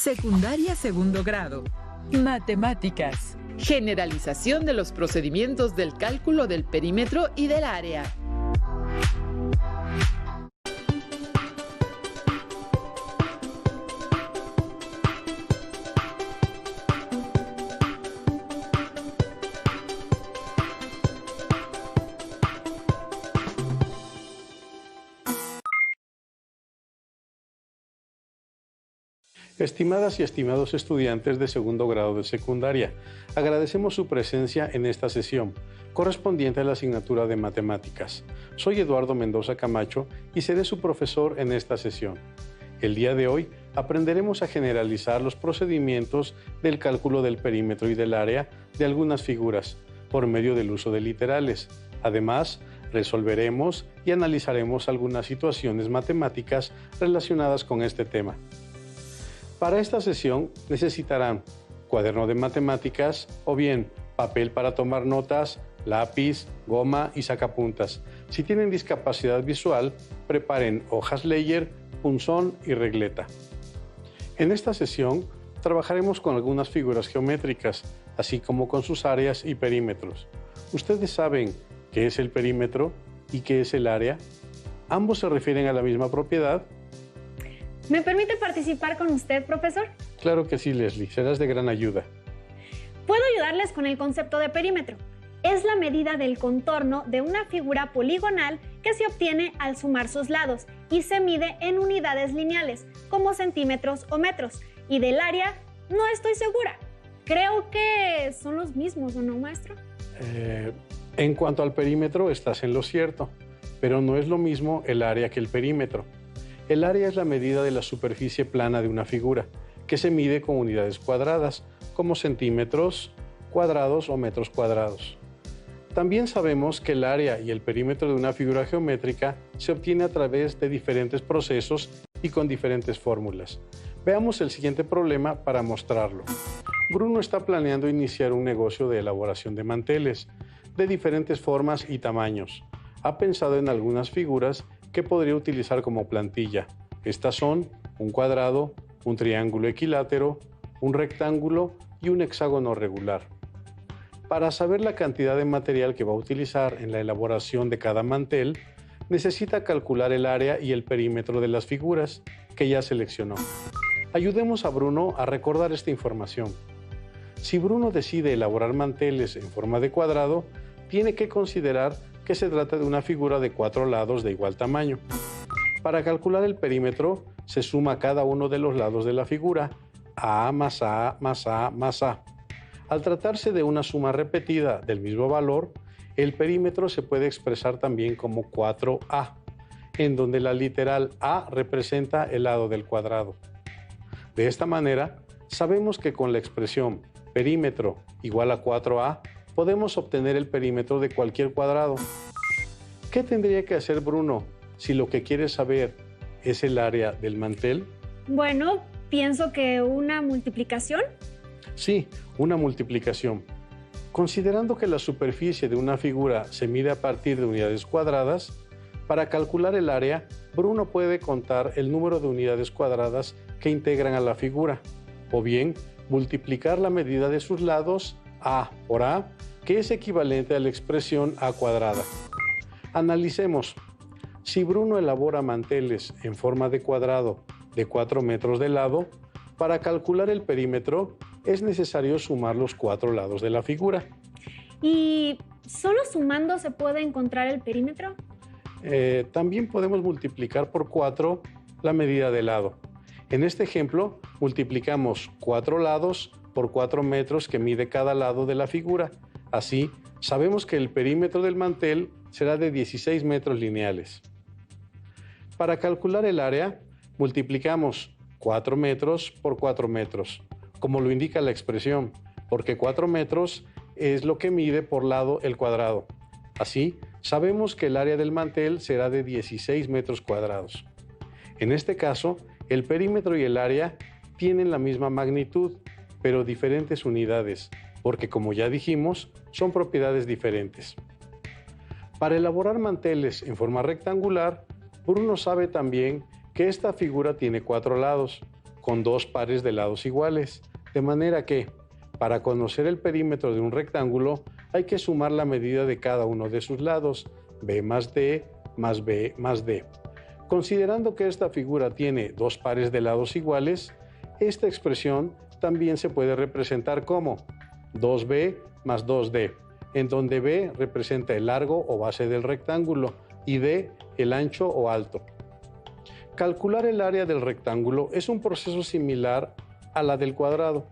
Secundaria segundo grado. Matemáticas. Generalización de los procedimientos del cálculo del perímetro y del área. Estimadas y estimados estudiantes de segundo grado de secundaria, agradecemos su presencia en esta sesión, correspondiente a la asignatura de Matemáticas. Soy Eduardo Mendoza Camacho y seré su profesor en esta sesión. El día de hoy aprenderemos a generalizar los procedimientos del cálculo del perímetro y del área de algunas figuras, por medio del uso de literales. Además, resolveremos y analizaremos algunas situaciones matemáticas relacionadas con este tema. Para esta sesión necesitarán cuaderno de matemáticas o bien papel para tomar notas, lápiz, goma y sacapuntas. Si tienen discapacidad visual, preparen hojas Leyer, punzón y regleta. En esta sesión trabajaremos con algunas figuras geométricas, así como con sus áreas y perímetros. ¿Ustedes saben qué es el perímetro y qué es el área? ¿Ambos se refieren a la misma propiedad? ¿Me permite participar con usted, profesor? Claro que sí, Leslie. Serás de gran ayuda. Puedo ayudarles con el concepto de perímetro. Es la medida del contorno de una figura poligonal que se obtiene al sumar sus lados y se mide en unidades lineales, como centímetros o metros. Y del área, no estoy segura. Creo que son los mismos, ¿o no, maestro? En cuanto al perímetro, estás en lo cierto, pero no es lo mismo el área que el perímetro. El área es la medida de la superficie plana de una figura, que se mide con unidades cuadradas, como centímetros cuadrados o metros cuadrados. También sabemos que el área y el perímetro de una figura geométrica se obtiene a través de diferentes procesos y con diferentes fórmulas. Veamos el siguiente problema para mostrarlo. Bruno está planeando iniciar un negocio de elaboración de manteles, de diferentes formas y tamaños. Ha pensado en algunas figuras que podría utilizar como plantilla. Estas son un cuadrado, un triángulo equilátero, un rectángulo y un hexágono regular. Para saber la cantidad de material que va a utilizar en la elaboración de cada mantel, necesita calcular el área y el perímetro de las figuras que ya seleccionó. Ayudemos a Bruno a recordar esta información. Si Bruno decide elaborar manteles en forma de cuadrado, tiene que considerar que se trata de una figura de 4 lados de igual tamaño. Para calcular el perímetro, se suma cada uno de los lados de la figura, A más A más A más A. Al tratarse de una suma repetida del mismo valor, el perímetro se puede expresar también como 4A, en donde la literal A representa el lado del cuadrado. De esta manera, sabemos que con la expresión perímetro igual a 4A, podemos obtener el perímetro de cualquier cuadrado. ¿Qué tendría que hacer Bruno si lo que quiere saber es el área del mantel? Bueno, pienso que una multiplicación. Sí, una multiplicación. Considerando que la superficie de una figura se mide a partir de unidades cuadradas, para calcular el área, Bruno puede contar el número de unidades cuadradas que integran a la figura, o bien multiplicar la medida de sus lados, A por A, que es equivalente a la expresión A cuadrada. Analicemos. Si Bruno elabora manteles en forma de cuadrado de 4 metros de lado, para calcular el perímetro es necesario sumar los 4 lados de la figura. ¿Y solo sumando se puede encontrar el perímetro? También podemos multiplicar por 4 la medida de lado. En este ejemplo, multiplicamos 4 lados por 4 metros que mide cada lado de la figura. Así, sabemos que el perímetro del mantel será de 16 metros lineales. Para calcular el área, multiplicamos 4 metros por 4 metros, como lo indica la expresión, porque 4 metros es lo que mide por lado el cuadrado. Así, sabemos que el área del mantel será de 16 metros cuadrados. En este caso, el perímetro y el área tienen la misma magnitud, pero diferentes unidades, porque como ya dijimos, son propiedades diferentes. Para elaborar manteles en forma rectangular, Bruno sabe también que esta figura tiene 4 lados, con dos pares de lados iguales, de manera que, para conocer el perímetro de un rectángulo, hay que sumar la medida de cada uno de sus lados, b más d más b más d. Considerando que esta figura tiene dos pares de lados iguales, esta expresión también se puede representar como 2b más 2d, en donde b representa el largo o base del rectángulo y d el ancho o alto. Calcular el área del rectángulo es un proceso similar a la del cuadrado,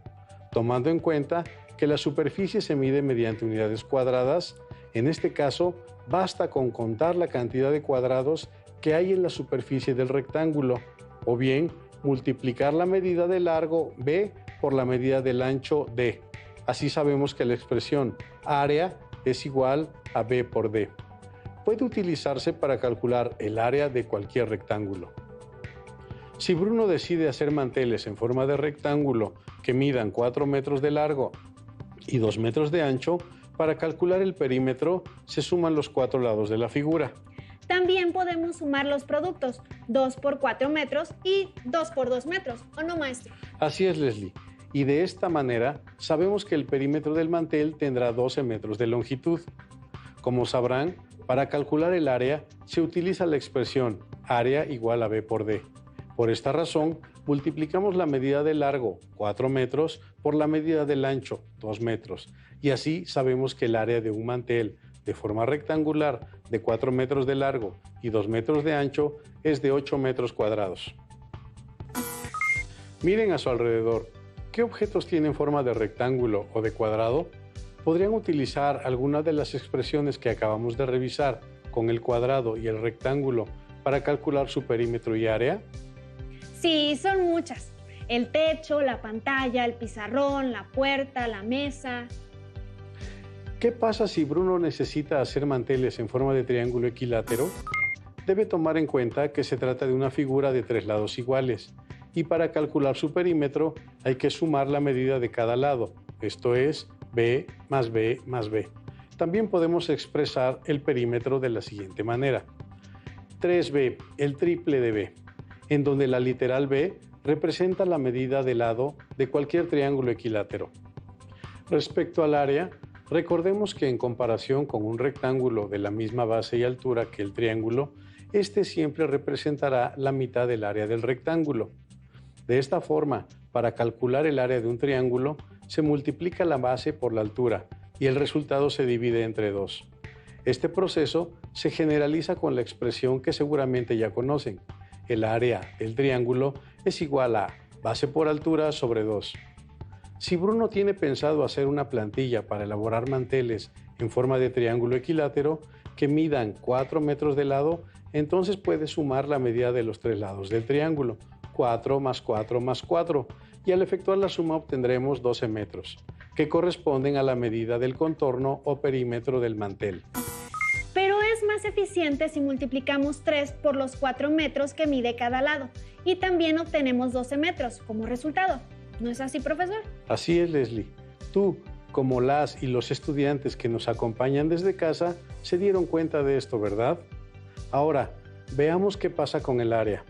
tomando en cuenta que la superficie se mide mediante unidades cuadradas. En este caso, basta con contar la cantidad de cuadrados que hay en la superficie del rectángulo, o bien multiplicar la medida de largo b por la medida del ancho d. Así sabemos que la expresión área es igual a b por d. Puede utilizarse para calcular el área de cualquier rectángulo. Si Bruno decide hacer manteles en forma de rectángulo que midan 4 metros de largo y 2 metros de ancho, para calcular el perímetro se suman los 4 lados de la figura. También podemos sumar los productos 2 por 4 metros y 2 por 2 metros, ¿o no, maestro? Así es, Leslie. Y de esta manera sabemos que el perímetro del mantel tendrá 12 metros de longitud. Como sabrán, para calcular el área se utiliza la expresión área igual a b por d. Por esta razón, multiplicamos la medida de largo, 4 metros, por la medida del ancho, 2 metros. Y así sabemos que el área de un mantel de forma rectangular de 4 metros de largo y 2 metros de ancho es de 8 metros cuadrados. Miren a su alrededor. ¿Qué objetos tienen forma de rectángulo o de cuadrado? ¿Podrían utilizar alguna de las expresiones que acabamos de revisar con el cuadrado y el rectángulo para calcular su perímetro y área? Sí, son muchas. El techo, la pantalla, el pizarrón, la puerta, la mesa. ¿Qué pasa si Bruno necesita hacer manteles en forma de triángulo equilátero? Debe tomar en cuenta que se trata de una figura de 3 lados iguales y para calcular su perímetro hay que sumar la medida de cada lado, esto es b más b más b. También podemos expresar el perímetro de la siguiente manera. 3b, el triple de b, en donde la literal b representa la medida de lado de cualquier triángulo equilátero. Respecto al área, recordemos que en comparación con un rectángulo de la misma base y altura que el triángulo, este siempre representará la mitad del área del rectángulo. De esta forma, para calcular el área de un triángulo, se multiplica la base por la altura y el resultado se divide entre 2. Este proceso se generaliza con la expresión que seguramente ya conocen. El área del triángulo es igual a base por altura sobre 2. Si Bruno tiene pensado hacer una plantilla para elaborar manteles en forma de triángulo equilátero que midan 4 metros de lado, entonces puede sumar la medida de los 3 lados del triángulo, 4 más 4 más 4, y al efectuar la suma obtendremos 12 metros, que corresponden a la medida del contorno o perímetro del mantel. Pero es más eficiente si multiplicamos 3 por los 4 metros que mide cada lado, y también obtenemos 12 metros como resultado. ¿No es así, profesor? Así es, Leslie. Tú, como las y los estudiantes que nos acompañan desde casa, se dieron cuenta de esto, ¿verdad? Ahora, veamos qué pasa con el área.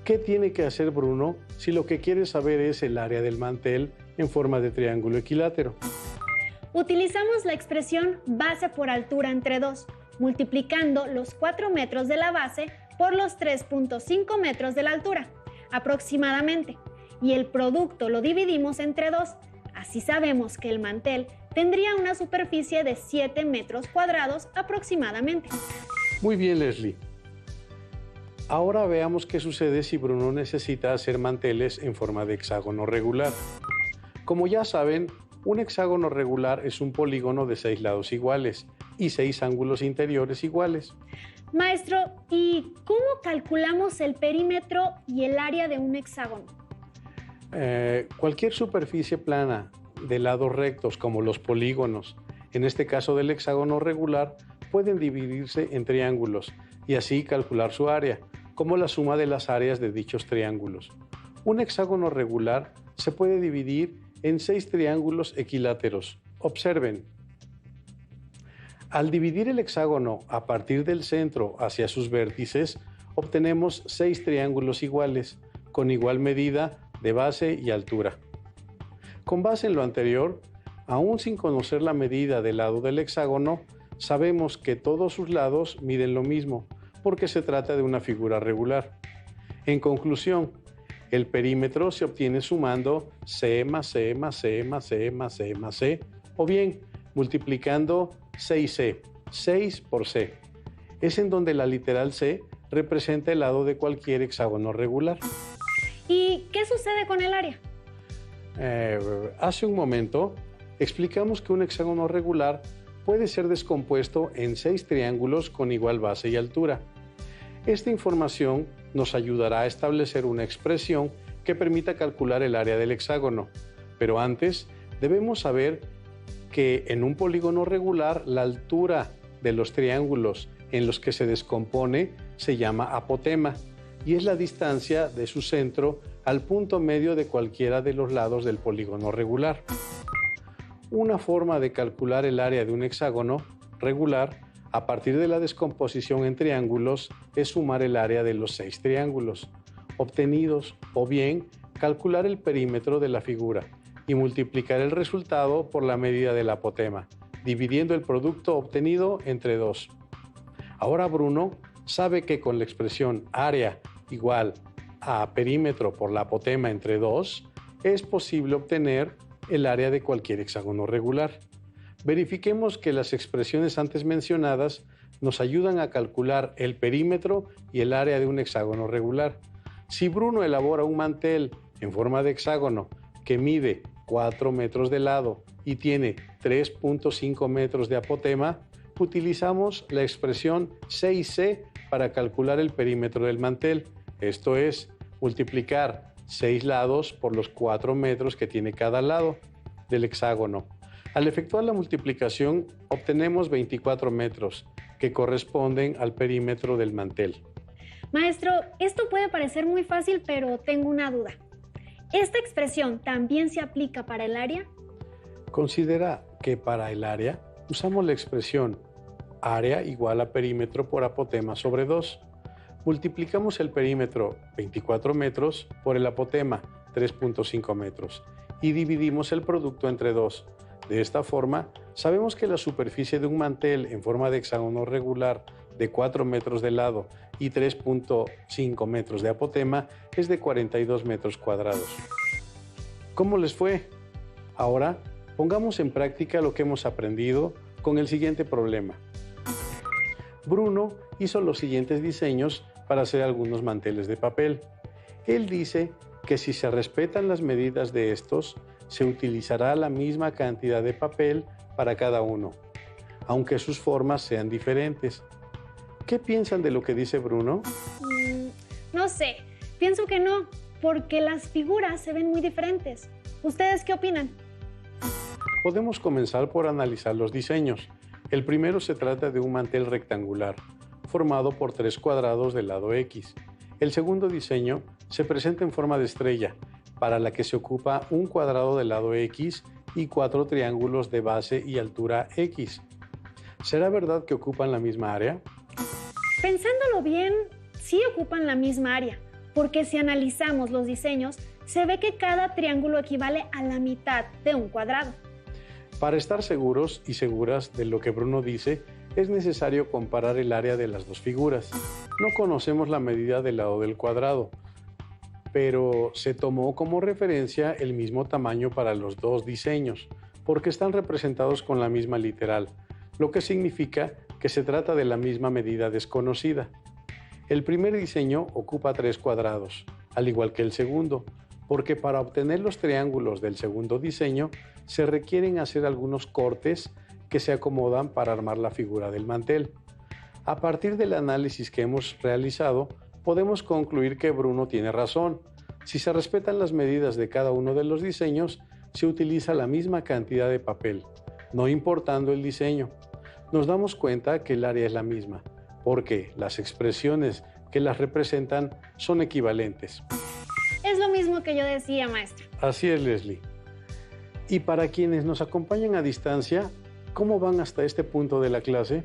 ¿Qué tiene que hacer Bruno si lo que quiere saber es el área del mantel en forma de triángulo equilátero? Utilizamos la expresión base por altura entre 2, multiplicando los 4 metros de la base por los 3.5 metros de la altura, aproximadamente, y el producto lo dividimos entre 2. Así sabemos que el mantel tendría una superficie de 7 metros cuadrados aproximadamente. Muy bien, Leslie. Ahora veamos qué sucede si Bruno necesita hacer manteles en forma de hexágono regular. Como ya saben, un hexágono regular es un polígono de 6 lados iguales y 6 ángulos interiores iguales. Maestro, ¿y cómo calculamos el perímetro y el área de un hexágono? Cualquier superficie plana de lados rectos, como los polígonos, en este caso del hexágono regular, pueden dividirse en triángulos y así calcular su área, como la suma de las áreas de dichos triángulos. Un hexágono regular se puede dividir en 6 triángulos equiláteros. Observen. Al dividir el hexágono a partir del centro hacia sus vértices, obtenemos 6 triángulos iguales, con igual medida de base y altura. Con base en lo anterior, aún sin conocer la medida del lado del hexágono, sabemos que todos sus lados miden lo mismo, porque se trata de una figura regular. En conclusión, el perímetro se obtiene sumando C más C más C más C más C más C, o bien multiplicando C y C, 6 por C. Es en donde la literal C representa el lado de cualquier hexágono regular. ¿Y qué sucede con el área? Hace un momento explicamos que un hexágono regular puede ser descompuesto en 6 triángulos con igual base y altura. Esta información nos ayudará a establecer una expresión que permita calcular el área del hexágono. Pero antes debemos saber que en un polígono regular la altura de los triángulos en los que se descompone se llama apotema y es la distancia de su centro al punto medio de cualquiera de los lados del polígono regular. Una forma de calcular el área de un hexágono regular a partir de la descomposición en triángulos es sumar el área de los 6 triángulos obtenidos o bien calcular el perímetro de la figura y multiplicar el resultado por la medida del apotema, dividiendo el producto obtenido entre 2. Ahora Bruno sabe que con la expresión área igual a perímetro por la apotema entre 2 es posible obtener el área de cualquier hexágono regular. Verifiquemos que las expresiones antes mencionadas nos ayudan a calcular el perímetro y el área de un hexágono regular. Si Bruno elabora un mantel en forma de hexágono que mide 4 metros de lado y tiene 3.5 metros de apotema, utilizamos la expresión C y C para calcular el perímetro del mantel. Esto es, multiplicar 6 lados por los 4 metros que tiene cada lado del hexágono. Al efectuar la multiplicación, obtenemos 24 metros, que corresponden al perímetro del mantel. Maestro, esto puede parecer muy fácil, pero tengo una duda. ¿Esta expresión también se aplica para el área? Considera que para el área usamos la expresión área igual a perímetro por apotema sobre 2. Multiplicamos el perímetro 24 metros por el apotema 3.5 metros y dividimos el producto entre 2. De esta forma, sabemos que la superficie de un mantel en forma de hexágono regular de 4 metros de lado y 3.5 metros de apotema es de 42 metros cuadrados. ¿Cómo les fue? Ahora, pongamos en práctica lo que hemos aprendido con el siguiente problema. Bruno hizo los siguientes diseños para hacer algunos manteles de papel. Él dice que si se respetan las medidas de estos, se utilizará la misma cantidad de papel para cada uno, aunque sus formas sean diferentes. ¿Qué piensan de lo que dice Bruno? No sé, pienso que no, porque las figuras se ven muy diferentes. ¿Ustedes qué opinan? Podemos comenzar por analizar los diseños. El primero se trata de un mantel rectangular, formado por 3 cuadrados del lado X. El segundo diseño se presenta en forma de estrella, para la que se ocupa un cuadrado del lado X y 4 triángulos de base y altura X. ¿Será verdad que ocupan la misma área? Pensándolo bien, sí ocupan la misma área, porque si analizamos los diseños, se ve que cada triángulo equivale a la mitad de un cuadrado. Para estar seguros y seguras de lo que Bruno dice, es necesario comparar el área de las dos figuras. No conocemos la medida del lado del cuadrado, pero se tomó como referencia el mismo tamaño para los dos diseños, porque están representados con la misma literal, lo que significa que se trata de la misma medida desconocida. El primer diseño ocupa 3 cuadrados, al igual que el segundo, porque para obtener los triángulos del segundo diseño se requieren hacer algunos cortes que se acomodan para armar la figura del mantel. A partir del análisis que hemos realizado, podemos concluir que Bruno tiene razón. Si se respetan las medidas de cada uno de los diseños, se utiliza la misma cantidad de papel, no importando el diseño. Nos damos cuenta que el área es la misma, porque las expresiones que las representan son equivalentes. Es lo mismo que yo decía, maestro. Así es, Leslie. Y para quienes nos acompañan a distancia, ¿cómo van hasta este punto de la clase?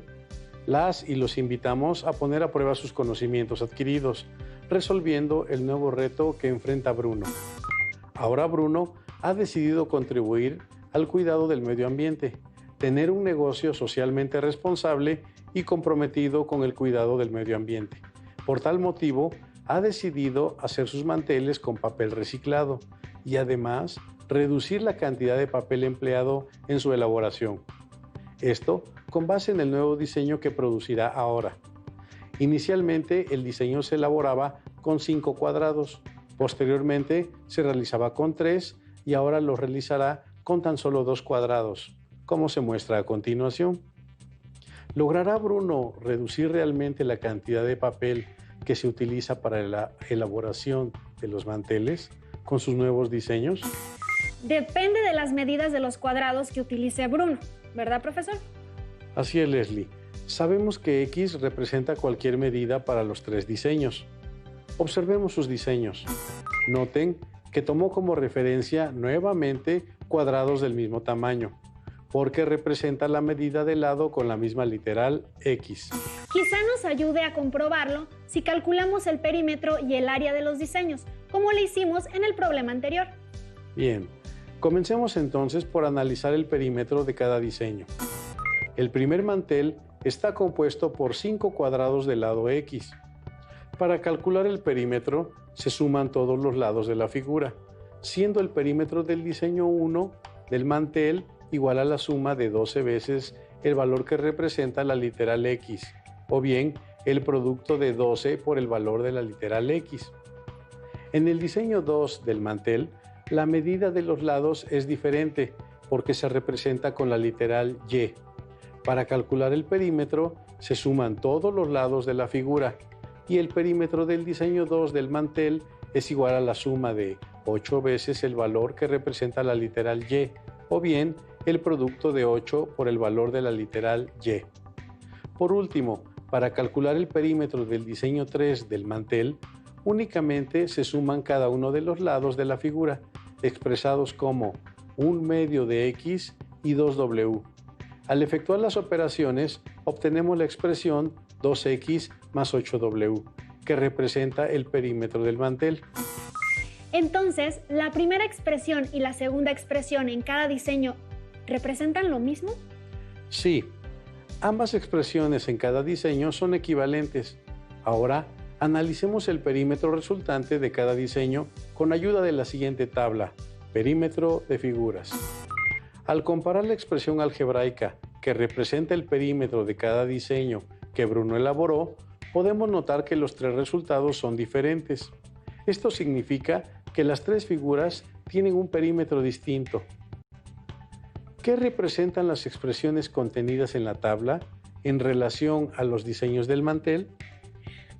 Las y los invitamos a poner a prueba sus conocimientos adquiridos, resolviendo el nuevo reto que enfrenta Bruno. Ahora Bruno ha decidido contribuir al cuidado del medio ambiente, tener un negocio socialmente responsable y comprometido con el cuidado del medio ambiente. Por tal motivo, ha decidido hacer sus manteles con papel reciclado y además reducir la cantidad de papel empleado en su elaboración. Esto con base en el nuevo diseño que producirá ahora. Inicialmente el diseño se elaboraba con 5 cuadrados, posteriormente se realizaba con 3 y ahora lo realizará con tan solo 2 cuadrados, como se muestra a continuación. ¿Logrará Bruno reducir realmente la cantidad de papel que se utiliza para la elaboración de los manteles con sus nuevos diseños? Depende de las medidas de los cuadrados que utilice Bruno, ¿verdad, profesor? Así es, Leslie. Sabemos que X representa cualquier medida para los 3 diseños. Observemos sus diseños. Noten que tomó como referencia nuevamente cuadrados del mismo tamaño, porque representa la medida del lado con la misma literal X. Quizá nos ayude a comprobarlo si calculamos el perímetro y el área de los diseños, como lo hicimos en el problema anterior. Bien, comencemos entonces por analizar el perímetro de cada diseño. El primer mantel está compuesto por 5 cuadrados del lado X. Para calcular el perímetro, se suman todos los lados de la figura, siendo el perímetro del diseño 1 del mantel igual a la suma de 12 veces el valor que representa la literal X, o bien el producto de 12 por el valor de la literal X. En el diseño 2 del mantel, la medida de los lados es diferente porque se representa con la literal Y. Para calcular el perímetro, se suman todos los lados de la figura y el perímetro del diseño 2 del mantel es igual a la suma de 8 veces el valor que representa la literal Y, o bien el producto de 8 por el valor de la literal Y. Por último, para calcular el perímetro del diseño 3 del mantel, únicamente se suman cada uno de los lados de la figura, expresados como 1/2 de X y 2W. Al efectuar las operaciones, obtenemos la expresión 2X más 8W, que representa el perímetro del mantel. Entonces, ¿la primera expresión y la segunda expresión en cada diseño representan lo mismo? Sí, ambas expresiones en cada diseño son equivalentes. Ahora, analicemos el perímetro resultante de cada diseño con ayuda de la siguiente tabla, perímetro de figuras. Al comparar la expresión algebraica que representa el perímetro de cada diseño que Bruno elaboró, podemos notar que los 3 resultados son diferentes. Esto significa que las 3 figuras tienen un perímetro distinto. ¿Qué representan las expresiones contenidas en la tabla en relación a los diseños del mantel?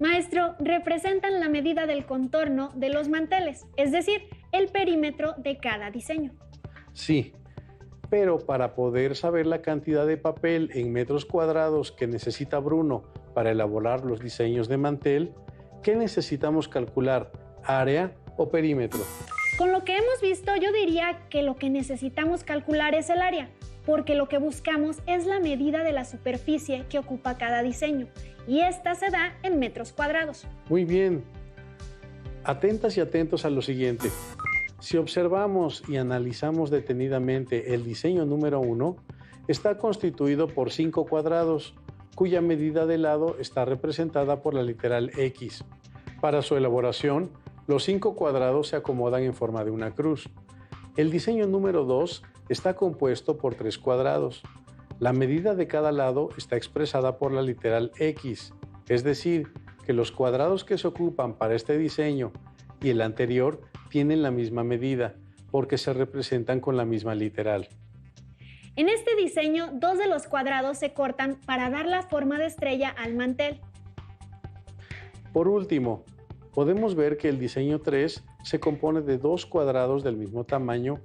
Maestro, representan la medida del contorno de los manteles, es decir, el perímetro de cada diseño. Sí, pero para poder saber la cantidad de papel en metros cuadrados que necesita Bruno para elaborar los diseños de mantel, ¿qué necesitamos calcular? ¿Área o perímetro? Con lo que hemos visto, yo diría que lo que necesitamos calcular es el área, porque lo que buscamos es la medida de la superficie que ocupa cada diseño, y esta se da en metros cuadrados. Muy bien. Atentas y atentos a lo siguiente. Si observamos y analizamos detenidamente el diseño número 1, está constituido por 5 cuadrados, cuya medida de lado está representada por la literal X. Para su elaboración, los 5 cuadrados se acomodan en forma de una cruz. El diseño número 2 está compuesto por 3 cuadrados. La medida de cada lado está expresada por la literal X, es decir, que los cuadrados que se ocupan para este diseño y el anterior tienen la misma medida, porque se representan con la misma literal. En este diseño, 2 de los cuadrados se cortan para dar la forma de estrella al mantel. Por último, podemos ver que el diseño 3 se compone de 2 cuadrados del mismo tamaño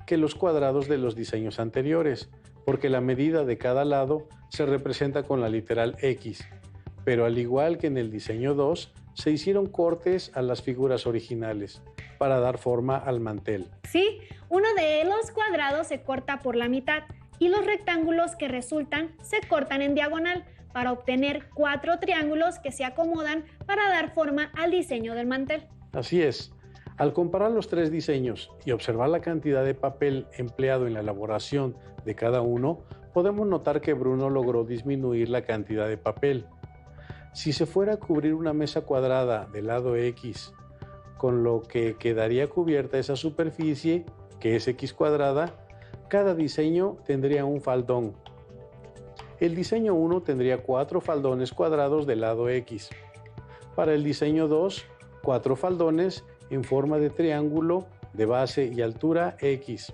que los cuadrados de los diseños anteriores, porque la medida de cada lado se representa con la literal X. Pero al igual que en el diseño 2, se hicieron cortes a las figuras originales para dar forma al mantel. Sí, uno de los cuadrados se corta por la mitad y los rectángulos que resultan se cortan en diagonal para obtener 4 triángulos que se acomodan para dar forma al diseño del mantel. Así es. Al comparar los tres diseños y observar la cantidad de papel empleado en la elaboración de cada uno, podemos notar que Bruno logró disminuir la cantidad de papel. Si se fuera a cubrir una mesa cuadrada del lado X, con lo que quedaría cubierta esa superficie, que es X cuadrada, cada diseño tendría un faldón. El diseño 1 tendría 4 faldones cuadrados del lado X. Para el diseño 2, 4 faldones en forma de triángulo de base y altura X.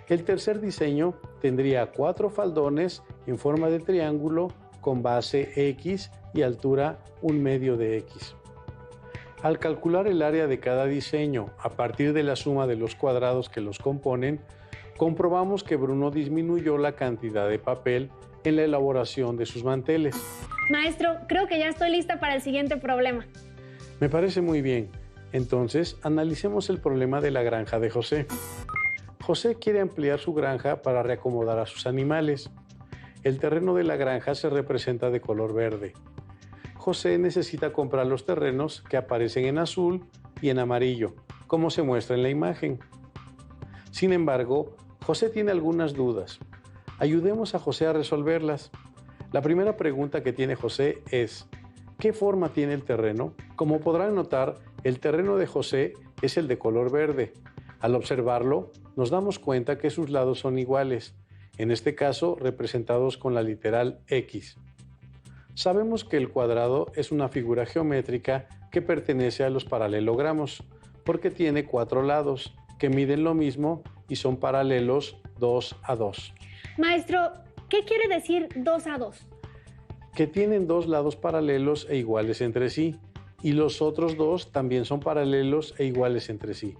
El tercer diseño tendría 4 faldones en forma de triángulo con base X y altura 1/2 de X. Al calcular el área de cada diseño a partir de la suma de los cuadrados que los componen, comprobamos que Bruno disminuyó la cantidad de papel en la elaboración de sus manteles. Maestro, creo que ya estoy lista para el siguiente problema. Me parece muy bien. Entonces, analicemos el problema de la granja de José. José quiere ampliar su granja para reacomodar a sus animales. El terreno de la granja se representa de color verde. José necesita comprar los terrenos que aparecen en azul y en amarillo, como se muestra en la imagen. Sin embargo, José tiene algunas dudas. Ayudemos a José a resolverlas. La primera pregunta que tiene José es: ¿qué forma tiene el terreno? Como podrán notar, el terreno de José es el de color verde. Al observarlo, nos damos cuenta que sus lados son iguales, en este caso representados con la literal X. Sabemos que el cuadrado es una figura geométrica que pertenece a los paralelogramos, porque tiene 4 lados que miden lo mismo y son paralelos 2 a 2. Maestro, ¿qué quiere decir 2 a 2? Que tienen 2 lados paralelos e iguales entre sí, y los otros 2 también son paralelos e iguales entre sí.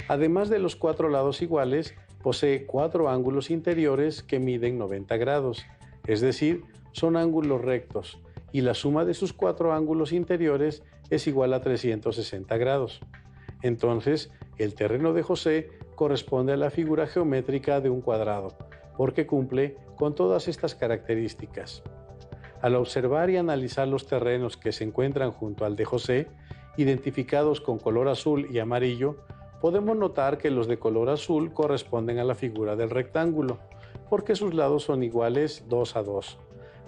Además de los 4 lados iguales, posee 4 ángulos interiores que miden 90 grados, es decir, son ángulos rectos, y la suma de sus 4 ángulos interiores es igual a 360 grados. Entonces, el terreno de José corresponde a la figura geométrica de un cuadrado, porque cumple con todas estas características. Al observar y analizar los terrenos que se encuentran junto al de José, identificados con color azul y amarillo, podemos notar que los de color azul corresponden a la figura del rectángulo, porque sus lados son iguales 2 a 2.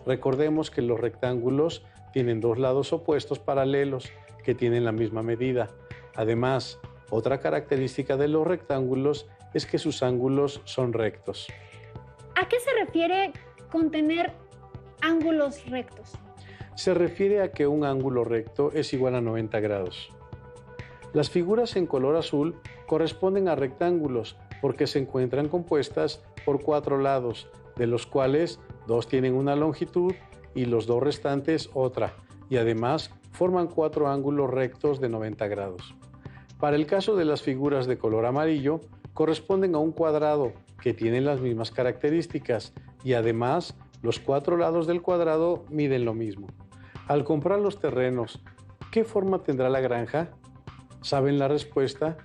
Recordemos que los rectángulos tienen 2 lados opuestos paralelos que tienen la misma medida. Además, otra característica de los rectángulos es que sus ángulos son rectos. ¿A qué se refiere con tener ángulos rectos? Se refiere a que un ángulo recto es igual a 90 grados. Las figuras en color azul corresponden a rectángulos porque se encuentran compuestas por 4 lados, de los cuales 2 tienen una longitud y los 2 restantes otra, y además forman 4 ángulos rectos de 90 grados. Para el caso de las figuras de color amarillo, corresponden a un cuadrado que tiene las mismas características y además los 4 lados del cuadrado miden lo mismo. Al comprar los terrenos, ¿qué forma tendrá la granja? ¿Saben la respuesta?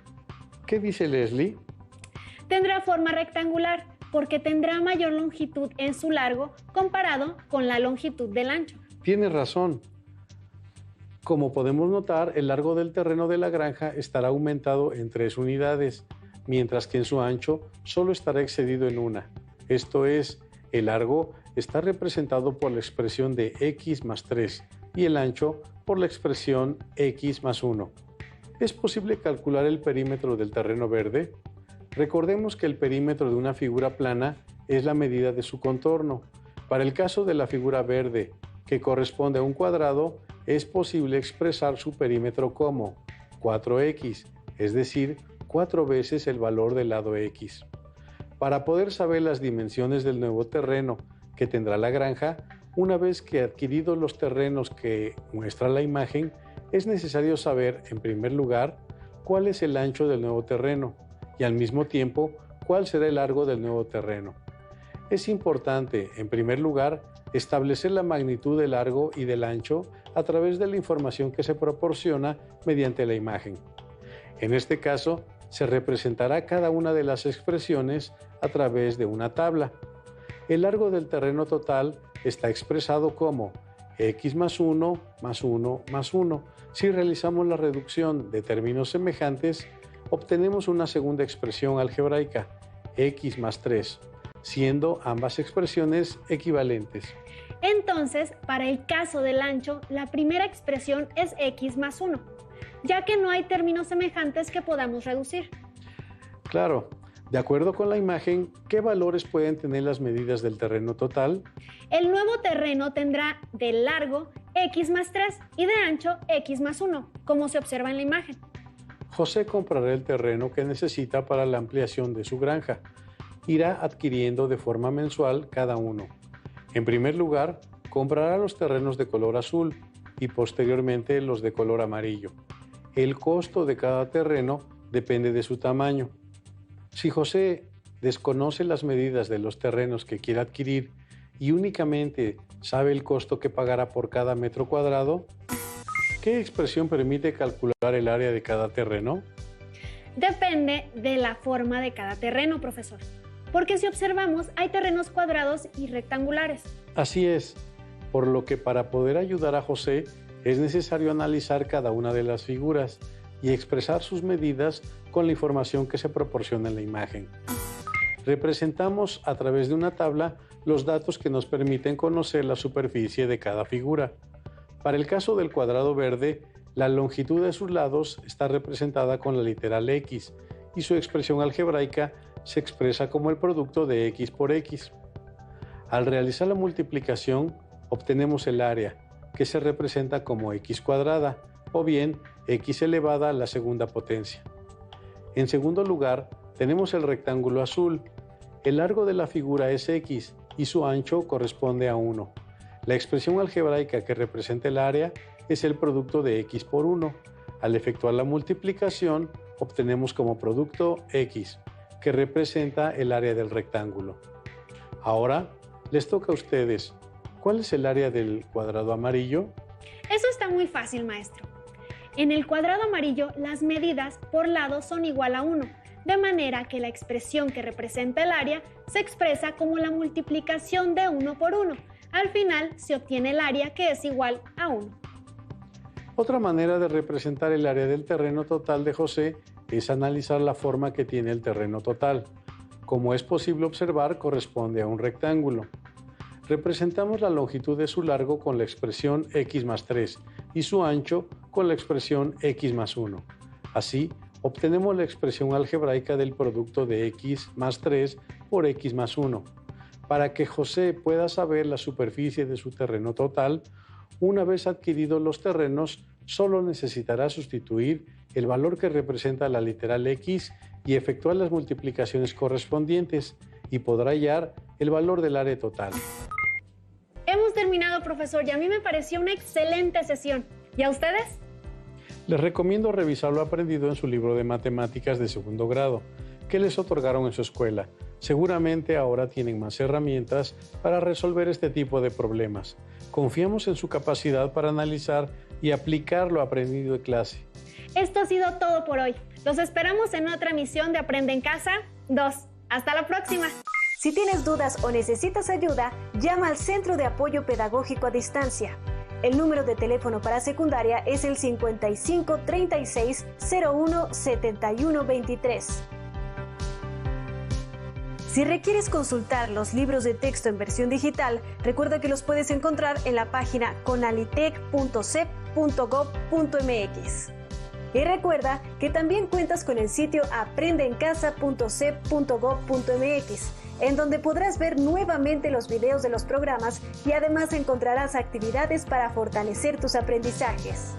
¿Qué dice Leslie? Tendrá forma rectangular porque tendrá mayor longitud en su largo comparado con la longitud del ancho. Tienes razón. Como podemos notar, el largo del terreno de la granja estará aumentado en 3 unidades, mientras que en su ancho solo estará excedido en una. Esto es, el largo está representado por la expresión de x más 3 y el ancho por la expresión x más 1. ¿Es posible calcular el perímetro del terreno verde? Recordemos que el perímetro de una figura plana es la medida de su contorno. Para el caso de la figura verde, que corresponde a un cuadrado, es posible expresar su perímetro como 4x, es decir, 4 veces el valor del lado x. Para poder saber las dimensiones del nuevo terreno que tendrá la granja, una vez que adquiridos los terrenos que muestra la imagen, es necesario saber, en primer lugar, cuál es el ancho del nuevo terreno y al mismo tiempo cuál será el largo del nuevo terreno. Es importante, en primer lugar, establecer la magnitud del largo y del ancho a través de la información que se proporciona mediante la imagen. En este caso, se representará cada una de las expresiones a través de una tabla. El largo del terreno total está expresado como x más 1 más 1 más 1. Si realizamos la reducción de términos semejantes, obtenemos una segunda expresión algebraica, x más 3, siendo ambas expresiones equivalentes. Entonces, para el caso del ancho, la primera expresión es x más 1, ya que no hay términos semejantes que podamos reducir. Claro, de acuerdo con la imagen, ¿qué valores pueden tener las medidas del terreno total? El nuevo terreno tendrá de largo x más 3 y de ancho x más 1, como se observa en la imagen. José comprará el terreno que necesita para la ampliación de su granja. Irá adquiriendo de forma mensual cada uno. En primer lugar, comprará los terrenos de color azul y posteriormente los de color amarillo. El costo de cada terreno depende de su tamaño. Si José desconoce las medidas de los terrenos que quiere adquirir y únicamente sabe el costo que pagará por cada metro cuadrado, ¿qué expresión permite calcular el área de cada terreno? Depende de la forma de cada terreno, profesor. Porque si observamos, hay terrenos cuadrados y rectangulares. Así es, por lo que para poder ayudar a José es necesario analizar cada una de las figuras y expresar sus medidas con la información que se proporciona en la imagen. Representamos a través de una tabla los datos que nos permiten conocer la superficie de cada figura. Para el caso del cuadrado verde, la longitud de sus lados está representada con la literal X y su expresión algebraica se expresa como el producto de x por x. Al realizar la multiplicación, obtenemos el área, que se representa como x cuadrada, o bien x elevada a la segunda potencia. En segundo lugar, tenemos el rectángulo azul. El largo de la figura es x y su ancho corresponde a 1. La expresión algebraica que representa el área es el producto de x por 1. Al efectuar la multiplicación, obtenemos como producto x, que representa el área del rectángulo. Ahora, les toca a ustedes. ¿Cuál es el área del cuadrado amarillo? Eso está muy fácil, maestro. En el cuadrado amarillo, las medidas por lado son igual a 1, de manera que la expresión que representa el área se expresa como la multiplicación de 1 por 1. Al final, se obtiene el área que es igual a 1. Otra manera de representar el área del terreno total de José es analizar la forma que tiene el terreno total. Como es posible observar, corresponde a un rectángulo. Representamos la longitud de su largo con la expresión x más 3 y su ancho con la expresión x más 1. Así, obtenemos la expresión algebraica del producto de x más 3 por x más 1. Para que José pueda saber la superficie de su terreno total, una vez adquiridos los terrenos, solo necesitará sustituir el valor que representa la literal x y efectuar las multiplicaciones correspondientes y podrá hallar el valor del área total. Hemos terminado, profesor, y a mí me pareció una excelente sesión. ¿Y a ustedes? Les recomiendo revisar lo aprendido en su libro de matemáticas de segundo grado, que les otorgaron en su escuela. Seguramente ahora tienen más herramientas para resolver este tipo de problemas. Confiamos en su capacidad para analizar y aplicar lo aprendido de clase. Esto ha sido todo por hoy. Los esperamos en otra emisión de Aprende en Casa 2. ¡Hasta la próxima! Si tienes dudas o necesitas ayuda, llama al Centro de Apoyo Pedagógico a Distancia. El número de teléfono para secundaria es el 55 36 01 71 23. Si requieres consultar los libros de texto en versión digital, recuerda que los puedes encontrar en la página conalitec.cep.gov.mx. Y recuerda que también cuentas con el sitio aprendeencasa.cep.gov.mx, en donde podrás ver nuevamente los videos de los programas y además encontrarás actividades para fortalecer tus aprendizajes.